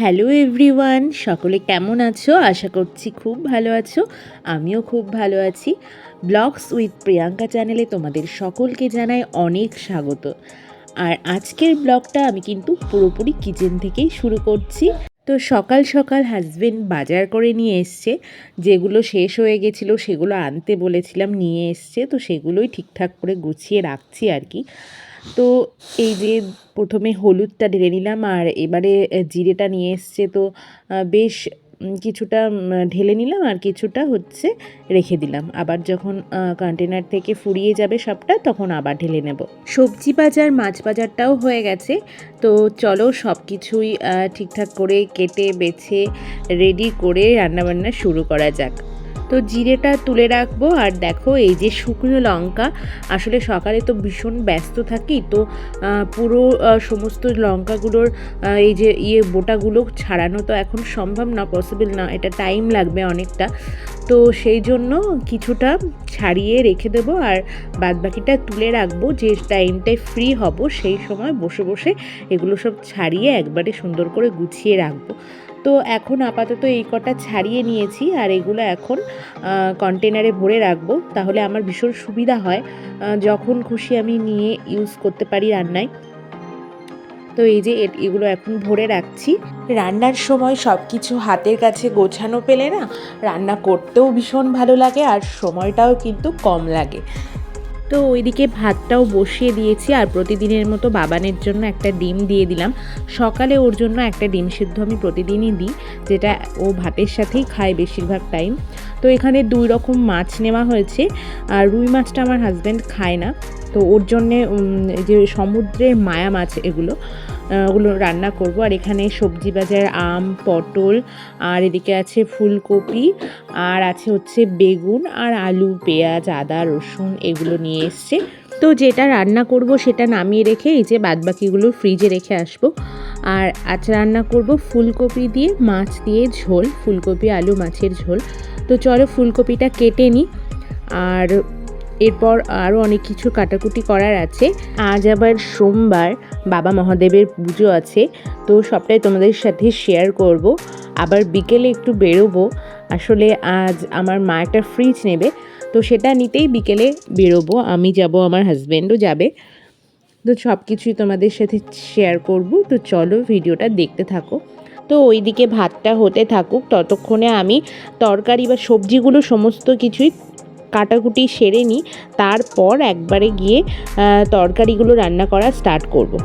Hello everyone, সকলে কেমন আছো? আশা করছি খুব ভালো আছো। আমিও খুব ভালো আছি। ব্লগস উইথ প্রিয়াঙ্কা চ্যানেলে তোমাদের সকলকে জানাই অনেক স্বাগত। আর আজকের ব্লগটা আমি কিন্তু পুরোপুরি কিচেন থেকেই শুরু করছি। তো সকাল সকাল হাজবেন্ড বাজার করে নিয়ে এসছে, যেগুলো শেষ হয়ে গেছিলো সেগুলো আনতে বলেছিলাম, নিয়ে এসছে। তো সেগুলোই ঠিকঠাক করে গুছিয়ে রাখছি আর কি। তো এই যে প্রথমে হলুদটা ঢেলে নিলাম, আর এবারে জিরেটা নিয়ে এসছে। তো বেশ কিছুটা ঢেলে নিলাম আর কিছুটা রেখে দিলাম। আবার যখন কন্টেনার থেকে ফুরিয়ে যাবে সবটা, তখন আবার ঢেলে নেব। সবজি বাজার, মাছ বাজারটাও হয়ে গেছে। তো চলো সব কিছুই ঠিকঠাক করে কেটে বেছে রেডি করে রান্নাবান্না শুরু করা যাক। তো জিরেটা তুলে রাখবো। আর দেখো এই যে শুকনো লঙ্কা, আসলে সকালে তো ভীষণ ব্যস্ত থাকি, তো পুরো সমস্ত লঙ্কাগুলোর এই যে বোটাগুলো ছাড়ানো তো এখন সম্ভব না, পসিবল না, এটা টাইম লাগবে অনেকটা। তো সেই জন্য কিছুটা ছাড়িয়ে রেখে দেবো, আর বাদবাকিটা তুলে রাখবো। যে টাইমটায় ফ্রি হব সেই সময় বসে বসে এগুলো সব ছাড়িয়ে একবারে সুন্দর করে গুছিয়ে রাখবো। তো এখন আপাতত এই কটা ছাড়িয়ে নিয়েছি, আর এগুলো এখন কন্টেনারে ভরে রাখবো। তাহলে আমার ভীষণ সুবিধা হয়, যখন খুশি আমি নিয়ে ইউজ করতে পারি রান্নায়। তো এই যে এগুলো এখন ভরে রাখছি। রান্নার সময় সব কিছু হাতের কাছে গোছানো পেলে না, রান্না করতেও ভীষণ ভালো লাগে, আর সময়টাও কিন্তু কম লাগে। তো ওইদিকে ভাতটাও বসিয়ে দিয়েছি, আর প্রতিদিনের মতো বাবানের জন্য একটা ডিম দিয়ে দিলাম। সকালে ওর জন্য একটা ডিম সিদ্ধ আমি প্রতিদিনই দিই, যেটা ও ভাতের সাথেই খায় বেশিরভাগ টাইম। তো এখানে 2 রকম মাছ নেওয়া হয়েছে। আর রুই মাছটা আমার হাজব্যান্ড খায় না, তো ওর জন্যে যে সমুদ্রের মায়া মাছ ওগুলো রান্না করব। আর এখানে সবজি বাজার আম, পটল, আর এদিকে আছে ফুলকপি, আর আছে বেগুন আর আলু, পেঁয়াজ, আদা, রসুন এগুলো নিয়ে এসছে। তো যেটা রান্না করব সেটা নামিয়ে রেখে এই যে বাদবাকিগুলো ফ্রিজে রেখে আসবো। আর আজ রান্না করব ফুলকপি দিয়ে মাছ দিয়ে ঝোল, ফুলকপি আলু মাছের ঝোল। তো চলো ফুলকপিটা কেটে নিই। আর এরপর আরও অনেক কিছু কাটাকুটি করার আছে। আজ আবার সোমবার, বাবা মহাদেবের পুজো আছে, তো সবটাই তোমাদের সাথে শেয়ার করব। আবার বিকেলে একটু বেরোবো। আসলে আজ আমার মা একটা ফ্রিজ নেবে, তো সেটা নিতেই বিকেলে বেরোবো। আমি যাব, আমার হাজব্যান্ডও যাবে। তো সব কিছুই তোমাদের সাথে শেয়ার করব। তো চলো ভিডিওটা দেখতে থাকো। তো ওইদিকে ভাতটা হতে থাকুক, ততক্ষণে আমি তরকারি বা সবজিগুলো সমস্ত কিছুই কাটাকুটি সেরে নিই। তারপর একবারে গিয়ে তরকারিগুলো রান্না করা স্টার্ট করব।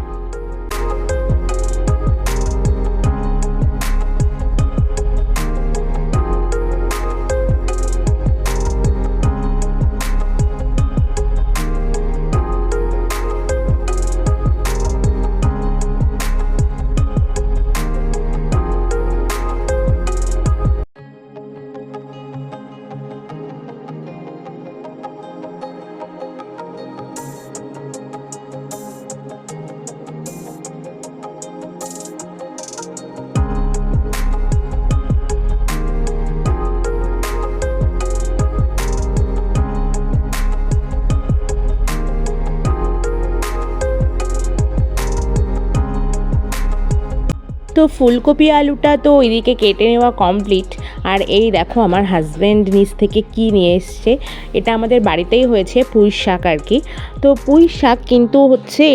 তো ফুলকপি আলুটা তো ওইদিকে কেটে নেওয়া কমপ্লিট। আর এই দেখো আমার হাজব্যান্ড নিচ থেকে কি নিয়ে এসছে। এটা আমাদের বাড়িতেই হয়েছে, পুঁই শাক আর কি। তো পুঁই শাক কিন্তু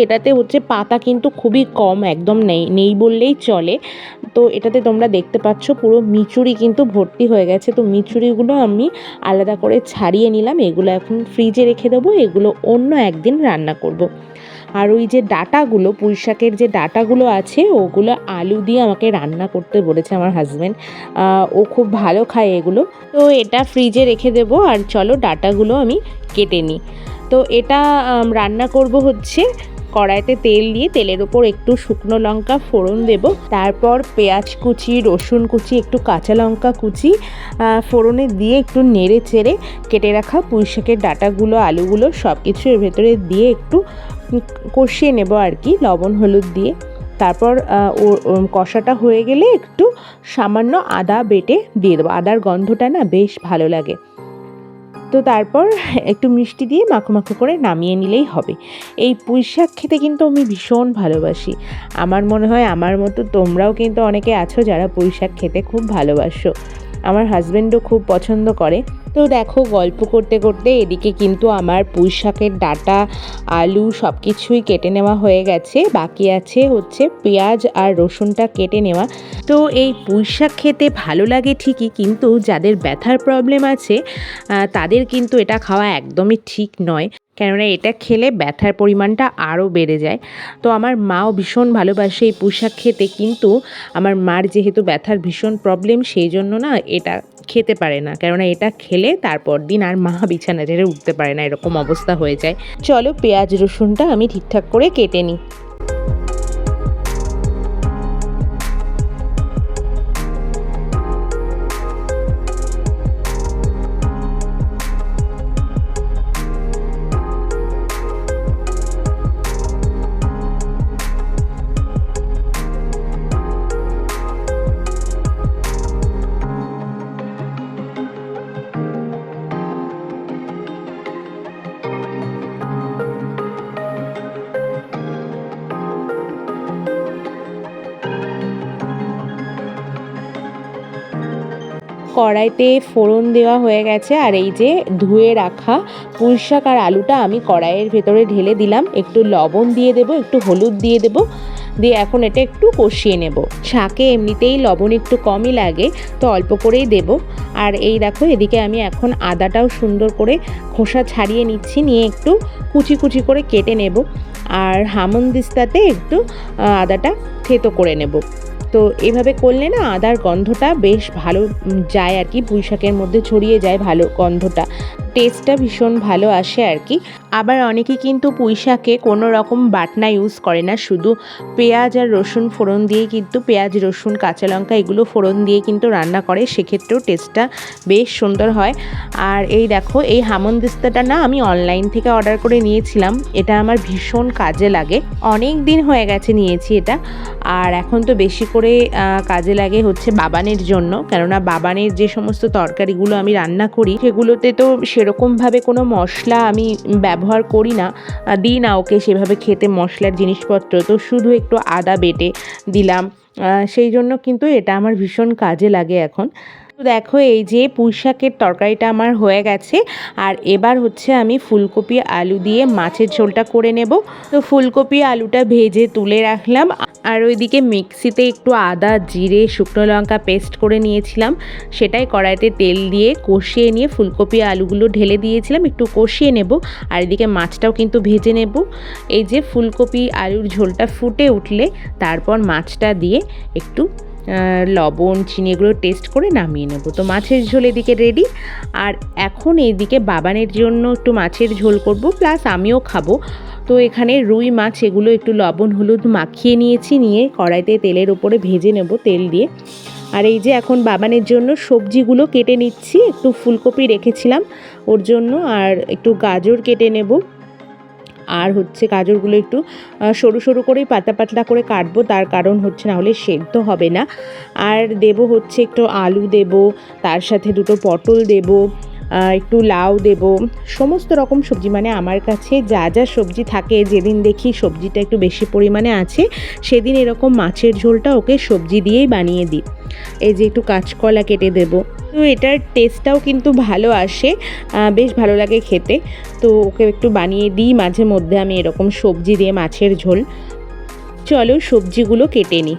এটাতে পাতা কিন্তু খুবই কম, একদম নেই বললেই চলে। তো এটাতে তোমরা দেখতে পাচ্ছ পুরো মিচুরি কিন্তু ভর্তি হয়ে গেছে। তো মিচুরিগুলো আমি আলাদা করে ছাড়িয়ে নিলাম, এগুলো এখন ফ্রিজে রেখে দেবো, এগুলো অন্য একদিন রান্না করব। আর ওই যে ডাঁটাগুলো, পুঁই শাকের যে ডাঁটাগুলো আছে, ওগুলো আলু দিয়ে আমাকে রান্না করতে বলেছে আমার হাজব্যান্ড। ও খুব ভালো খায় এগুলো। তো এটা ফ্রিজে রেখে দেবো। আর চলো ডাঁটাগুলো আমি কেটে নিই। তো এটা রান্না করব কড়াইতে তেল দিয়ে, তেলের ওপর একটু শুকনো লঙ্কা ফোড়ন দেব, তারপর পেঁয়াজ কুচি, রসুন কুচি, একটু কাঁচা লঙ্কা কুচি ফোড়নে দিয়ে একটু নেড়ে চেড়ে কেটে রাখা পুঁই শাকের ডাঁটাগুলো, আলুগুলো সব কিছু এর ভেতরে দিয়ে একটু কষিয়ে নেব আর কি, লবণ হলুদ দিয়ে। তারপর কষাটা হয়ে গেলে একটু সামান্য আদা বেটে দিয়ে দেবো। আদার গন্ধটা না বেশ ভালো লাগে। তো তারপর একটু মিষ্টি দিয়ে মাখো মাখো করে নামিয়ে নিলেই হবে। এই পুঁই শাক খেতে কিন্তু আমি ভীষণ ভালোবাসি। আমার মনে হয় আমার মতো তোমরাও কিন্তু অনেকে আছো যারা পুঁই শাক খেতে খুব ভালোবাসো। আমার হাজব্যান্ডও খুব পছন্দ করে। তো দেখো, গল্প করতে করতে এদিকে কিন্তু আমার পুঁই শাকের ডাঁটা, আলু সব কিছুই কেটে নেওয়া হয়ে গেছে। বাকি আছে হচ্ছে পেঁয়াজ আর রসুনটা কেটে নেওয়া। তো এই পুঁই শাক খেতে ভালো লাগে ঠিকই, কিন্তু যাদের ব্যথার প্রবলেম আছে তাদের কিন্তু এটা খাওয়া একদমই ঠিক নয়, কেননা এটা খেলে ব্যথার পরিমাণটা আরও বেড়ে যায়। তো আমার মাও ভীষণ ভালোবাসে এই পুঁই শাক খেতে, কিন্তু আমার মার যেহেতু ব্যথার ভীষণ প্রবলেম সেই জন্য না এটা খেতে পারে না, কেননা এটা খেলে তারপর দিন আর মা বিছানা ছেড়ে উঠতে পারে না, এরকম অবস্থা হয়ে যায়। চলো পেঁয়াজ রসুনটা আমি ঠিকঠাক করে কেটে নিই। কড়াইতে ফোড়ন দেওয়া হয়ে গেছে, আর এই যে ধুয়ে রাখা পুঁই শাক আর আলুটা আমি কড়াইয়ের ভেতরে ঢেলে দিলাম। একটু লবণ দিয়ে দেবো, একটু হলুদ দিয়ে দেবো, দিয়ে এখন এটা একটু কষিয়ে নেব। শাকে এমনিতেই লবণ একটু কমই লাগে, তো অল্প করেই দেব। আর এই দেখো, এদিকে আমি এখন আদাটাও সুন্দর করে খোসা ছাড়িয়ে নিচ্ছি, নিয়ে একটু কুচি কুচি করে কেটে নেব। আর হামনদিস্তাতে একটু আদাটা থেতো করে নেব। তো এভাবে করলে না আদার গন্ধটা বেশ ভালো যায় আর কি, পুঁই শাকের মধ্যে ছড়িয়ে যায় ভালো গন্ধটা, টেস্টটা ভীষণ ভালো আসে আর কি। আবার অনেকে কিন্তু পুঁই শাকে কোনো রকম বাটনা ইউজ করে না, শুধু পেঁয়াজ আর রসুন ফোড়ন দিয়ে কিন্তু পেঁয়াজ রসুন কাঁচা লঙ্কা এগুলো ফোড়ন দিয়ে কিন্তু রান্না করে, সেক্ষেত্রেও টেস্টটা বেশ সুন্দর হয়। আর এই দেখো, এই হামনদিস্তাটা না আমি অনলাইন থেকে অর্ডার করে নিয়েছিলাম, এটা আমার ভীষণ কাজে লাগে, অনেক দিন হয়ে গেছে নিয়েছি এটা। আর এখন তো বেশি করে কাজে লাগে হচ্ছে বাবানের জন্য, কেননা বাবানের যে সমস্ত তরকারিগুলো আমি রান্না করি সেগুলোতে তো সেরকমভাবে কোনো মশলা আমি ব্যবহার করি না, দিই না ওকে সেভাবে খেতে মশলার জিনিসপত্র, তো শুধু একটু আদা বেটে দিলাম, সেই জন্য কিন্তু এটা আমার ভীষণ কাজে লাগে এখন। তো দেখো, এই যে পুঁই শাকের তরকারিটা আমার হয়ে গেছে, আর এবার হচ্ছে আমি ফুলকপি আলু দিয়ে মাছের ঝোলটা করে নেব। তো ফুলকপি আলুটা ভেজে তুলে রাখলাম, আর ওইদিকে মিক্সিতে একটু আদা জিরে শুকনো লঙ্কা পেস্ট করে নিয়েছিলাম, সেটাই কড়াইতে তেল দিয়ে কষিয়ে নিয়ে ফুলকপি আলুগুলো ঢেলে দিয়েছিলাম, একটু কষিয়ে নেব। আর এদিকে মাছটাও কিন্তু ভেজে নেব। এই যে ফুলকপি আলুর ঝোলটা ফুটে উঠলে তারপর মাছটা দিয়ে একটু লবণ চিনি এগুলো টেস্ট করে নামিয়ে নেব। তো মাছের ঝোল এদিকে রেডি। আর এখন এইদিকে বাবানের জন্য একটু মাছের ঝোল করব, প্লাস আমিও খাবো। তো এখানে রুই মাছ এগুলো একটু লবণ হলুদ মাখিয়ে নিয়েছি, নিয়ে কড়াইতে তেলের ওপরে ভেজে নেব তেল দিয়ে। আর এই যে এখন বাবানের জন্য সবজিগুলো কেটে নিচ্ছি, একটু ফুলকপি রেখেছিলাম ওর জন্য, আর একটু গাজর কেটে নেব। আর হচ্ছে গাজরগুলো একটু সরু সরু করেই পাতলা পাতলা করে কাটবো, তার কারণ হচ্ছে না হলে সেদ্ধ হবে না। আর দেব হচ্ছে একটু আলু দেব, তার সাথে দুটো পটল দেব, একটু লাউ দেব, সমস্ত রকম সবজি, মানে আমার কাছে যা যা সবজি থাকে, যেদিন দেখি সবজিটা একটু বেশি পরিমাণে আছে সেদিন এরকম মাছের ঝোলটা ওকে সবজি দিয়েই বানিয়ে দিই। এই যে একটু কাঁচকলা কেটে দেব, তো এটার টেস্টটাও কিন্তু ভালো আসে, বেশ ভালো লাগে খেতে। তো ওকে একটু বানিয়ে দিই মাঝে মধ্যে আমি এরকম সবজি দিয়ে মাছের ঝোল। চলো সবজিগুলো কেটে নিই।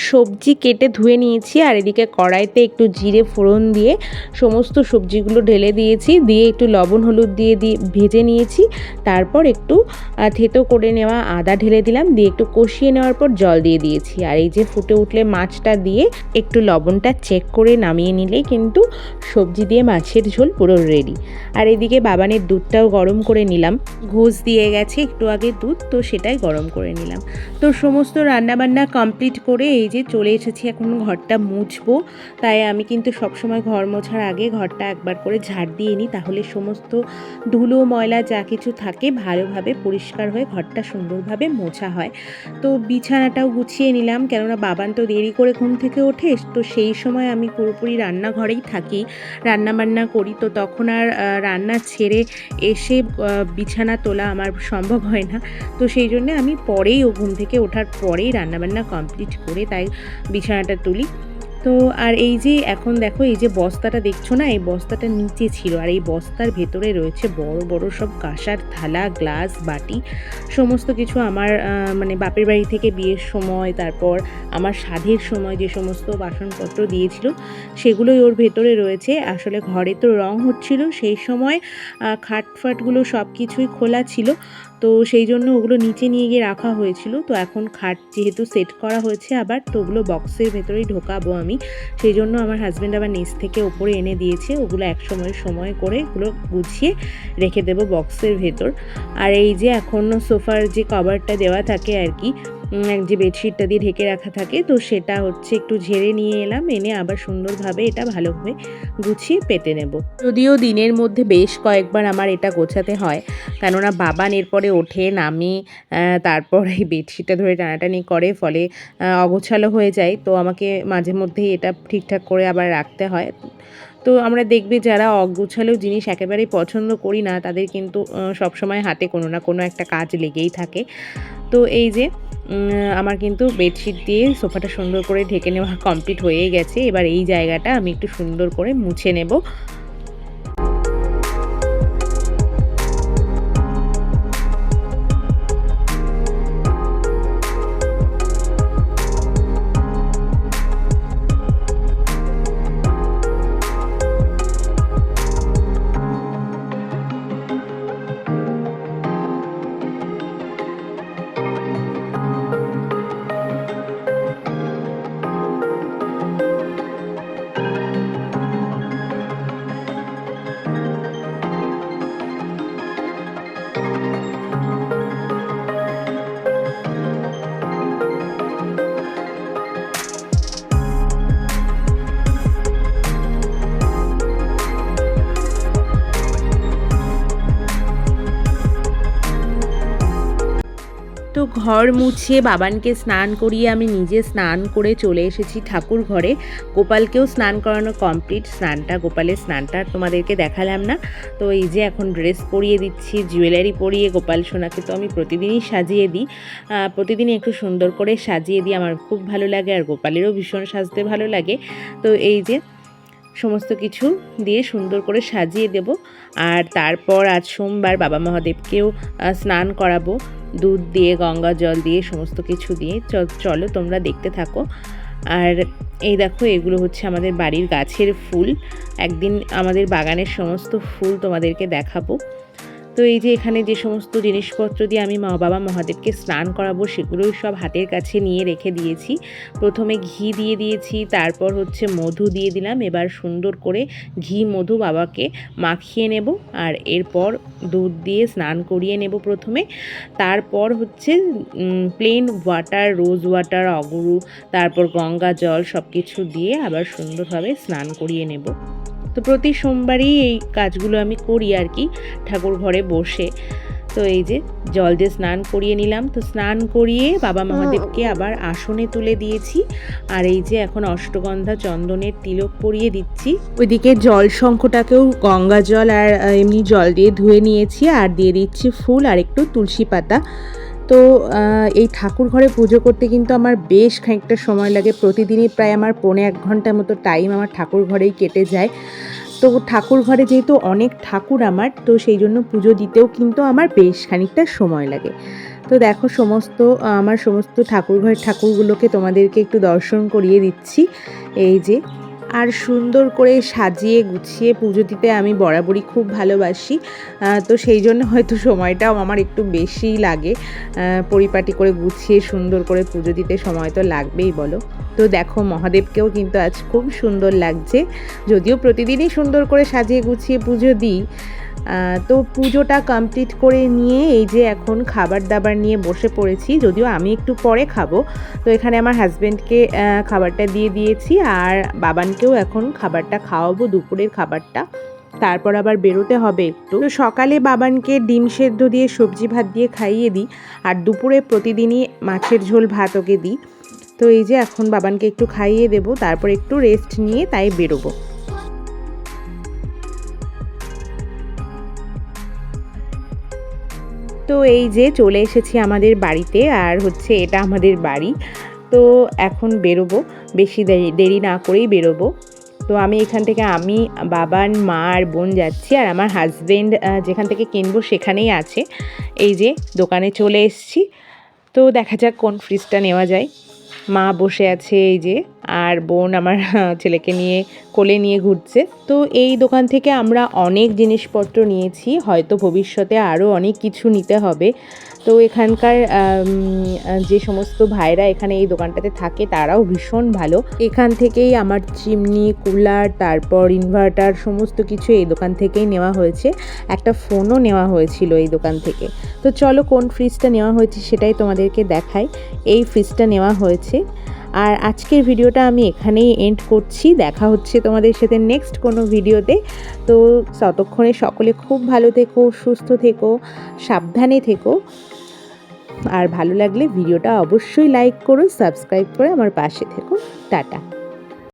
সবজি কেটে ধুয়ে নিয়েছি আর এদিকে কড়াইতে একটু জিরে ফোড়ন দিয়ে সমস্ত সবজিগুলো ঢেলে দিয়েছি, দিয়ে একটু লবণ হলুদ দিয়ে ভেজে নিয়েছি। তারপর একটু থেতো করে নেওয়া আদা ঢেলে দিলাম, দিয়ে একটু কষিয়ে নেওয়ার পর জল দিয়ে দিয়েছি। আর এই যে ফুটে উঠলে মাছটা দিয়ে একটু লবণটা চেক করে নামিয়ে নিলেই কিন্তু সবজি দিয়ে মাছের ঝোল পুরো রেডি। আর এদিকে বাবানের দুধটাও গরম করে নিলাম, ঘোষ দিয়ে গেছে একটু আগে দুধ, তো সেটাই গরম করে নিলাম। তো সমস্ত রান্নাবান্না কমপ্লিট করে এই যে চলে এসেছি, এখন ঘরটা মুছবো। তাই আমি কিন্তু সবসময় ঘর মোছার আগে ঘরটা একবার করে ঝাড় দিয়ে নিই, তাহলে সমস্ত ধুলো ময়লা যা কিছু থাকে ভালোভাবে পরিষ্কার হয়ে ঘরটা সুন্দরভাবে মোছা হয়। তো বিছানাটাও গুছিয়ে নিলাম, কেননা বাবান তো দেরি করে ঘুম থেকে ওঠে, তো সেই সময় আমি পুরোপুরি রান্নাঘরেই থাকি, রান্নাবান্না করি। তো তখন আর রান্না ছেড়ে এসে বিছানা তোলা আমার সম্ভব হয় না। তো সেই জন্য আমি পরেই ও ঘুম থেকে ওঠার পরেই রান্নাবান্না কমপ্লিট করে তাই বিছানাটা তুলি। তো আর এই যে এখন দেখো এই যে বস্তাটা দেখছো না, এই বস্তাটা নিচে ছিল, আর এই বস্তার ভেতরে রয়েছে বড় বড় সব কাঁসার থালা, গ্লাস, বাটি, সমস্ত কিছু আমার মানে বাপের বাড়ি থেকে বিয়ের সময়, তারপর আমার সাধের সময় যে সমস্ত বাসনপত্র দিয়েছিল সেগুলোই ওর ভেতরে রয়েছে। আসলে ঘরে তো রং হচ্ছিল সেই সময়, খাটফাটগুলো সব কিছুই খোলা ছিল, তো সেই জন্য ওগুলো নিচে নিয়ে গিয়ে রাখা হয়েছিল। তো এখন খাট যেহেতু সেট করা হয়েছে আবার, তো ওগুলো বক্সের ভেতরেই ঢোকাবো আমি, সেই জন্য আমার হাজব্যান্ড আবার নিচ থেকে ওপরে এনে দিয়েছে। ওগুলো এক সময় করে ওগুলো গুছিয়ে রেখে দেবো বক্সের ভেতর। আর এই যে এখন সোফার যে কভারটা দেওয়া থাকে আর কি, যে বেডশিটটা দিয়ে ঢেকে রাখা থাকে, তো সেটা হচ্ছে একটু ঝেড়ে নিয়ে এলাম, এনে আবার সুন্দরভাবে এটা ভালোভাবে গুছিয়ে পেতে নেব। যদিও দিনের মধ্যে বেশ কয়েকবার আমার এটা গোছাতে হয়, কেননা বাবান এরপরে ওঠে নামে, তারপর এই বেডশিটটা ধরে টানাটানি করে, ফলে অগোছালো হয়ে যায়। তো আমাকে মাঝে মধ্যেই এটা ঠিকঠাক করে আবার রাখতে হয়। তো আমরা দেখবে যারা অগোছালো জিনিস একেবারেই পছন্দ করি না, তাদের কিন্তু সবসময় হাতে কোনো না কোনো একটা কাজ লেগেই থাকে। তো এই যে আমার কিন্তু বেডশিট দিয়ে সোফাটা সুন্দর করে ঢেকে নেওয়া কমপ্লিট হয়ে গেছে। এবার এই জায়গাটা আমি একটু সুন্দর করে মুছে নেব। তো ঘর মুছে বাবানকে স্নান করিয়ে আমি নিজে স্নান করে চলে এসেছি ঠাকুর ঘরে। গোপালকেও স্নান করানো কমপ্লিট, গোপালের স্নানটা তোমাদেরকে দেখালাম না। তো এই যে এখন ড্রেস পরিয়ে দিচ্ছি, জুয়েলারি পরিয়ে গোপাল সোনাকে তো আমি প্রতিদিনই সাজিয়ে দিই, প্রতিদিনই একটু সুন্দর করে সাজিয়ে দিই, আমার খুব ভালো লাগে, আর গোপালেরও ভীষণ সাজতে ভালো লাগে। তো এই যে সমস্ত কিছু দিয়ে সুন্দর করে সাজিয়ে দেব। আর তারপর আজ সোমবার বাবা মহাদেবকেও স্নান করাবো, দুধ দিয়ে, গঙ্গা জল দিয়ে, সমস্ত কিছু দিয়ে। চলো তোমরা দেখতে থাকো। আর এই দেখো এগুলো হচ্ছে আমাদের বাড়ির গাছের ফুল, একদিন আমাদের বাগানের সমস্ত ফুল তোমাদেরকে দেখাবো। তো এই যে এখানে যে সমস্ত জিনিসপত্র দিয়ে আমি বাবা মহাদেবকে স্নান করাবো সেগুলোই সব হাতের কাছে নিয়ে রেখে দিয়েছি। প্রথমে ঘি দিয়ে দিয়েছি, তারপর হচ্ছে মধু দিয়ে দিলাম। এবার সুন্দর করে ঘি মধু বাবাকে মাখিয়ে নেব, আর এরপর দুধ দিয়ে স্নান করিয়ে নেব প্রথমে। তারপর হচ্ছে প্লেন ওয়াটার, রোজ ওয়াটার, অগুরু, তারপর গঙ্গা জল সব কিছু দিয়ে আবার সুন্দরভাবে স্নান করিয়ে নেব। তো প্রতি সোমবারই এই কাজগুলো আমি করি আর কি ঠাকুর ঘরে বসে। তো এই যে জল দিয়ে স্নান করিয়ে নিলাম। তো স্নান করিয়ে বাবা মহাদেবকে আবার আসনে তুলে দিয়েছি, আর এই যে এখন অষ্টগন্ধা চন্দনের তিলক পরিয়ে দিচ্ছি। ওইদিকে জল শঙ্খটাকেও গঙ্গা জল আর এমনি জল দিয়ে ধুয়ে নিয়েছি, আর দিয়ে দিচ্ছি ফুল আর একটু তুলসী পাতা। তো এই ঠাকুর ঘরে পুজো করতে কিন্তু আমার বেশ খানিকটা সময় লাগে, প্রতিদিনই প্রায় আমার 1.5 ঘন্টার মতো টাইম আমার ঠাকুর ঘরেই কেটে যায়। তো ঠাকুর ঘরে যেহেতু অনেক ঠাকুর আমার, তো সেই জন্য পুজো দিতেও কিন্তু আমার বেশ খানিকটা সময় লাগে। তো দেখো আমার সমস্ত ঠাকুরঘরের ঠাকুরগুলোকে তোমাদেরকে একটু দর্শন করিয়ে দিচ্ছি। এই যে, আর সুন্দর করে সাজিয়ে গুছিয়ে পুজো দিতে আমি বরাবরই খুব ভালোবাসি। তো সেই জন্য হয়তো সময়টাও আমার একটু বেশিই লাগে। পরিপাটি করে গুছিয়ে সুন্দর করে পুজো দিতে সময় তো লাগবেই বলো। তো দেখো মহাদেবকেও কিন্তু আজ খুব সুন্দর লাগছে, যদিও প্রতিদিনই সুন্দর করে সাজিয়ে গুছিয়ে পুজো দিই। তো পুজোটা কমপ্লিট করে নিয়ে এই যে এখন খাবার দাবার নিয়ে বসে পড়েছি, যদিও আমি একটু পরে খাবো। তো এখানে আমার হাজব্যান্ডকে খাবারটা দিয়ে দিয়েছি, আর বাবানকেও এখন খাবারটা খাওয়াবো, দুপুরের খাবারটা। তারপর আবার বেরোতে হবে একটু। তো সকালে বাবানকে ডিম সেদ্ধ দিয়ে সবজি ভাত দিয়ে খাইয়ে দিই, আর দুপুরে প্রতিদিনই মাছের ঝোল ভাত ওকে দিই। তো এই যে এখন বাবানকে একটু খাইয়ে দেবো, তারপর একটু রেস্ট নিয়ে তাই বেরোবো। তো এই যে চলে এসেছি আমাদের বাড়িতে, আর হচ্ছে এটা আমাদের বাড়ি। তো এখন বেরোবো, বেশি দেরি না করেই বেরোবো। তো আমি এখান থেকে বাবান, মা আর বোন যাচ্ছি, আর আমার হাজব্যান্ড যেখান থেকে কিনবো সেখানেই আছে। এই যে দোকানে চলে এসেছি। তো দেখা যাক কোন ফ্রিজটা নেওয়া যায়। মা বসে আছে এই যে, আর বোন আমার ছেলেকে নিয়ে কোলে নিয়ে ঘুরছে। তো এই দোকান থেকে আমরা অনেক জিনিসপত্র নিয়েছি, হয়তো ভবিষ্যতে আরও অনেক কিছু নিতে হবে। তো এখানকার যে সমস্ত ভাইরা এখানে এই দোকানটাতে থাকে তারাও ভীষণ ভালো। এখান থেকেই আমার চিমনি, কুলার, তারপর ইনভার্টার সমস্ত কিছু এই দোকান থেকেই নেওয়া হয়েছে। একটা ফোনও নেওয়া হয়েছিল এই দোকান থেকে। তো চলো কোন ফ্রিজটা নেওয়া হয়েছে সেটাই তোমাদেরকে দেখাই। এই ফ্রিজটা নেওয়া হয়েছে। আর আজকের ভিডিওটা আমি এখানেই এন্ড করছি। দেখা হচ্ছে তোমাদের সাথে নেক্সট কোনো ভিডিওতে। তো ততক্ষণে সকলে খুব ভালো থেকো, সুস্থ থেকো, সাবধানে থেকো। আর ভালো লাগলে ভিডিওটা অবশ্যই লাইক করো, সাবস্ক্রাইব করে আমার পাশে থেকো। টাটা।